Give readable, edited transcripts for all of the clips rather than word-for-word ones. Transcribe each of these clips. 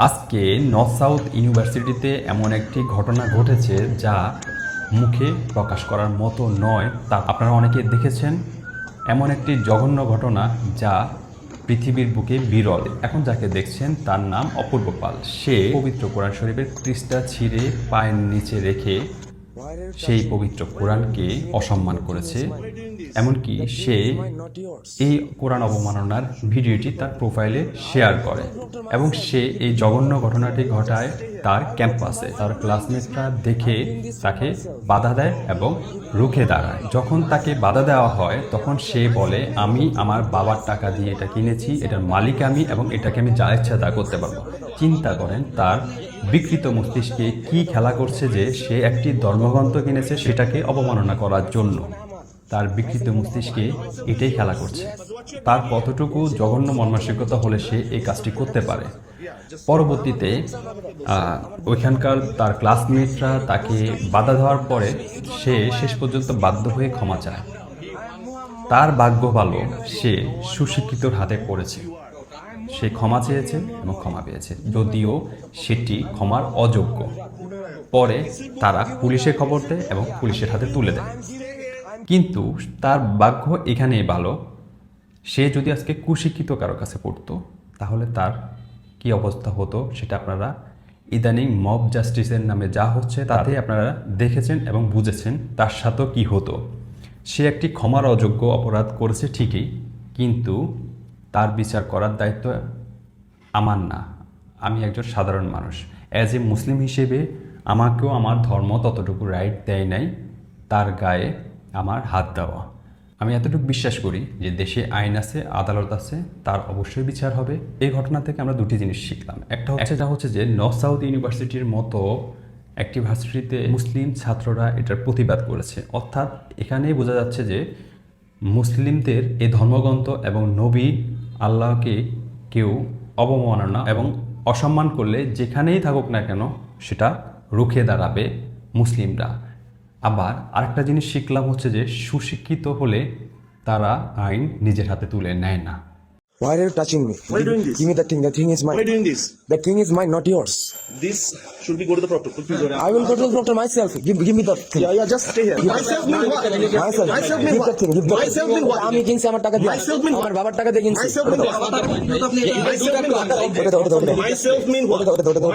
আজকে north south ইউনিভার্সিটিতে এমন একটি ঘটনা ঘটেছে যা মুখে প্রকাশ করার মতো নয়, তা আপনারা অনেকে দেখেছেন। এমন একটি জঘন্য ঘটনা যা পৃথিবীর বুকে বিরল। এখন যাকে দেখছেন তার নাম অপূর্ব পাল। সে পবিত্র কোরআন শরীফের পৃষ্ঠা ছিঁড়ে পায়ের নিচে রেখে সেই পবিত্র কোরআনকে অসম্মান করেছে। এমনকি সে এই কোরআন অবমাননার ভিডিওটি তার প্রোফাইলে শেয়ার করে এবং সে এই জঘন্য ঘটনাটি ঘটায় তার ক্যাম্পাসে। তার ক্লাসমেটরা দেখে তাকে বাধা দেয় এবং রুখে দাঁড়ায়। যখন তাকে বাধা দেওয়া হয় তখন সে বলে, আমি আমার বাবার টাকা দিয়ে এটা কিনেছি, এটার মালিক আমি এবং এটাকে আমি যা ইচ্ছা তা করতে পারবো। চিন্তা করেন তার বিকৃত মস্তিষ্কে কি খেলা করছে যে সে একটি ধর্মগ্রন্থ কিনেছে সেটাকে অবমাননা করার জন্য। তার বিকৃত মস্তিষ্কে এটাই খেলা করছে। তার কতটুকু জঘন্য মনমানসিকতা হলে সে এই কাজটি করতে পারে। পরবর্তীতে ওইখানকার তার ক্লাসমেটরা তাকে বাধা দেওয়ার পরে সে শেষ পর্যন্ত বাধ্য হয়ে ক্ষমা চায়। তার ভাগ্য ভালো, সে সুশিক্ষিতর হাতে পড়েছে। সে ক্ষমা চেয়েছে এবং ক্ষমা পেয়েছে, যদিও সেটি ক্ষমার অযোগ্য। পরে তারা পুলিশে খবর দেয় এবং পুলিশের হাতে তুলে দেয়। কিন্তু তার ভাগ্য এখানেই ভালো, সে যদি আজকে কুশিক্ষিত কারো কাছে পড়তো তাহলে তার কি অবস্থা হতো সেটা আপনারা ইদানিং মব জাস্টিসের নামে যা হচ্ছে তাতে আপনারা দেখেছেন এবং বুঝেছেন তার সাথেও কি হতো। সে একটি ক্ষমার অযোগ্য অপরাধ করেছে ঠিকই, কিন্তু তার বিচার করার দায়িত্ব আমার না। আমি একজন সাধারণ মানুষ। অ্যাজ এ মুসলিম হিসেবে আমাকেও আমার ধর্ম ততটুকু রাইট দেয় নাই তার গায়ে আমার হাত দেওয়া। আমি এতটুকু বিশ্বাস করি যে দেশে আইন আছে, আদালত আছে, তার অবশ্যই বিচার হবে। এই ঘটনা থেকে আমরা দুটি জিনিস শিখলাম। একটা হচ্ছে যে নর্থ সাউথ ইউনিভার্সিটির মতো একটি ভার্সিটিতে মুসলিম ছাত্ররা এটার প্রতিবাদ করেছে। অর্থাৎ এখানেই বোঝা যাচ্ছে যে মুসলিমদের এই ধর্মগ্রন্থ এবং নবী আল্লাহকে কেউ অবমাননা এবং অসম্মান করলে যেখানেই থাকুক না কেন সেটা রুখে দাঁড়াবে মুসলিমরা। আবার আরেকটা জিনিস শিখলাম হচ্ছে যে সুশিক্ষিত হলে তারা আইন নিজের হাতে তুলে নেয় না। Why are you touching me? Why are you doing this? Give me the thing. The thing is mine. Why are you doing this? The thing is mine, not yours. This should be go to the proctor. Please go I will go to the doctor myself. Give me the thing. Yeah, just stay here. Myself mean what? Myself. Myself mean Give the what? thing. Give the Myself mean what? আমি কিনছি আমার টাকা দিয়ে। Myself mean what? আমার বাবার টাকা দিয়ে কিনছি। Myself mean what? Myself mean what?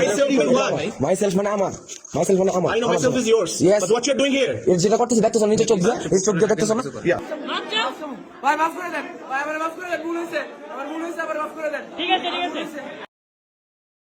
Myself mean what? Myself মানে আমার। Myself মানে আমার। I know myself is yours. Yes. But what you're doing here? এর যেটা করতেছি দেখতেছো নিচে চোখ দিয়ে, এই চোখ দিয়ে দেখতেছো না? Yeah. ভাই মাফ করে দেন, ভাই আমার মাফ করে দেন, ভুল হয়েছে, আমার ভুল হয়েছে, আবার মাফ করে দেন। ঠিক আছে